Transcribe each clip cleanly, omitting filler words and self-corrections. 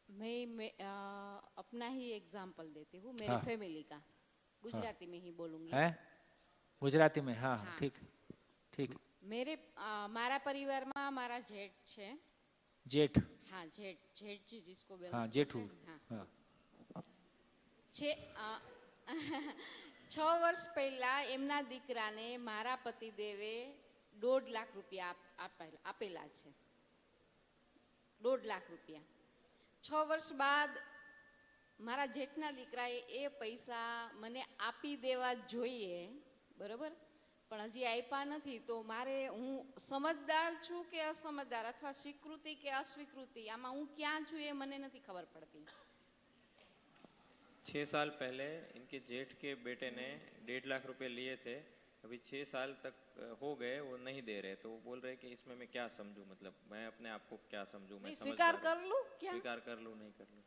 मैं अपना ही एग्जाम्पल देती हूँ, मेरी हाँ फैमिली का। गुजराती में ही बोलूंगी। है गुजराती में, हाँ हाँ, ठीक ठीक। મારા પરિવારમાં મારા જેઠ છે। जेठ, हाँ, जेठ जेठ जी जिसको हाँ बोलते जेठू, हैं। हाँ, हाँ છે। 6 વર્ષ પહેલા એમના દીકરાને મારા પતિદેવે 1.5 લાખ રૂપિયા આપેલા છે। 1.5 લાખ રૂપિયા 6 વર્ષ બાદ મારા જેઠના દીકરાએ એ પૈસા મને આપી દેવા જોઈએ, બરોબર, પણ હજી આપ્યા નથી। તો મારે, હું સમજદાર છું કે અસમજદાર, અથવા સ્વીકૃતિ કે અસ્વીકૃતિ, આમાં હું ક્યાં છું એ મને નથી ખબર પડતી। 6 साल पहले इनके जेठ के बेटे ने 1.5 लाख रुपए लिए थे। अभी 6 साल तक हो गए, वो नहीं दे रहे। तो वो बोल रहे कि इसमें मैं क्या समझूं, मतलब मैं अपने आप को क्या समझूं, मैं स्वीकार कर लूं क्या? स्वीकार कर लूं, नहीं कर लूं?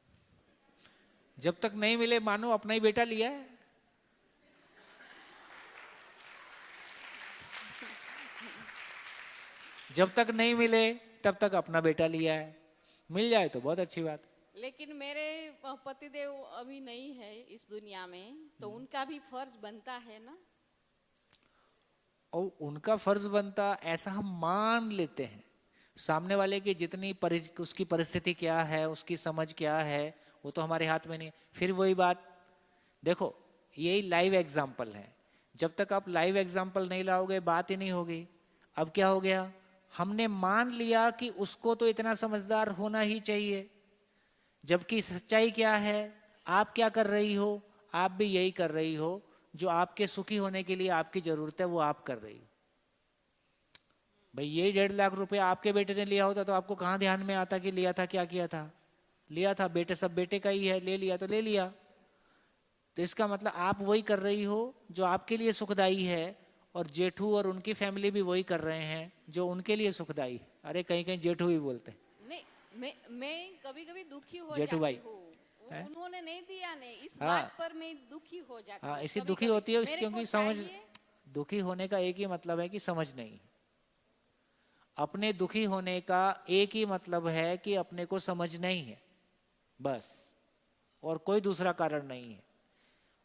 जब तक नहीं मिले मानो अपना ही बेटा लिया है। जब तक नहीं मिले तब तक अपना बेटा लिया है, मिल जाए तो बहुत अच्छी बात। लेकिन मेरे पतिदेव अभी नहीं है इस दुनिया में, तो उनका भी फर्ज बनता है ना। और उनका फर्ज बनता, ऐसा हम मान लेते हैं। सामने वाले की जितनी उसकी परिस्थिति क्या है, उसकी समझ क्या है, वो तो हमारे हाथ में नहीं। फिर वही बात, देखो यही लाइव एग्जाम्पल है। जब तक आप लाइव एग्जाम्पल नहीं लाओगे बात ही नहीं होगी। अब क्या हो गया, हमने मान लिया कि उसको तो इतना समझदार होना ही चाहिए, जबकि सच्चाई क्या है, आप क्या कर रही हो, आप भी यही कर रही हो। जो आपके सुखी होने के लिए आपकी जरूरत है वो आप कर रही हो। भाई ये 1.5 लाख रुपए आपके बेटे ने लिया होता तो आपको कहाँ ध्यान में आता कि लिया था, क्या किया था? लिया था, बेटे सब बेटे का ही है, ले लिया तो ले लिया। तो इसका मतलब आप वही कर रही हो जो आपके लिए सुखदाई है, और जेठू और उनकी फैमिली भी वही कर रहे हैं जो उनके लिए सुखदाई है। अरे कहीं कहीं जेठू भी बोलते हैं। नहीं, मैं कभी कभी दुखी हो जेठू भाई जाती हूँ। उन्होंने नहीं दिया ने, इस हाँ, बात पर मैं दुखी हो जाती हूँ। हाँ इसी कभी दुखी कभी होती है मेरे क्योंकि को समझ, चाहिए। दुखी होने का एक ही मतलब है कि समझ नहीं। अपने दुखी होने का एक ही मतलब है कि अपने को समझ नहीं है, बस, और कोई दूसरा कारण नहीं है।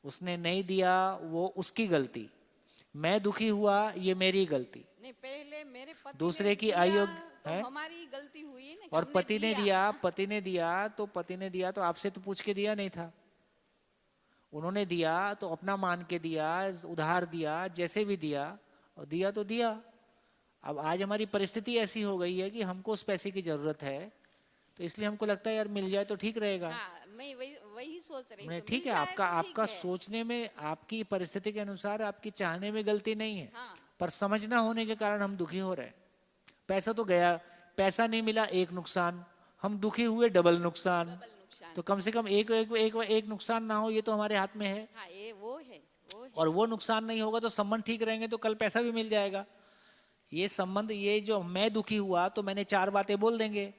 उसने नहीं दिया वो उसकी गलती, मैं दुखी हुआ ये मेरी गलती। नहीं, पहले मेरे पति दूसरे ने की दिया अयोग्य तो है, हमारी गलती हुई है ना कि और हमने पति ने दिया, पति ने दिया तो पति ने दिया तो आपसे तो पूछ के दिया नहीं था। उन्होंने दिया तो अपना मान के दिया, उधार दिया, जैसे भी दिया, और दिया तो दिया। अब आज हमारी परिस्थिति ऐसी हो गई है कि हमको उस पैसे की जरूरत है, तो इसलिए हमको लगता है यार मिल जाए तो ठीक रहेगा। हाँ, मैं वही सोच रही हूँ। ठीक है, आपका सोचने में, आपकी परिस्थिति के अनुसार आपकी चाहने में गलती नहीं है। हाँ। पर समझना होने के कारण हम दुखी हो रहे हैं। पैसा तो गया, पैसा नहीं मिला एक नुकसान, हम दुखी हुए डबल नुकसान। तो कम से कम एक नुकसान ना हो, ये तो हमारे हाथ में है। हाँ, ये वो है। और वो नुकसान नहीं होगा तो संबंध ठीक रहेंगे तो कल पैसा भी मिल जाएगा। ये संबंध, ये जो मैं दुखी हुआ तो मैंने 4 बातें बोल देंगे,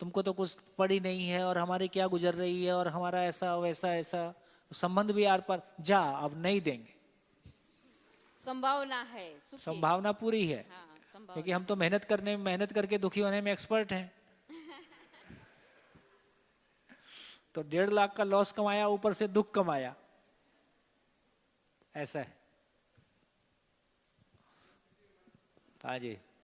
तुमको तो कुछ पड़ी नहीं है और हमारी क्या गुजर रही है और हमारा ऐसा वैसा ऐसा, संबंध भी यार पर जा अब नहीं देंगे। संभावना है, संभावना पूरी है। हाँ, क्योंकि हम तो मेहनत करके दुखी होने में एक्सपर्ट हैं। तो 1.5 लाख का लॉस कमाया, ऊपर से दुख कमाया, ऐसा है। हाँ जी।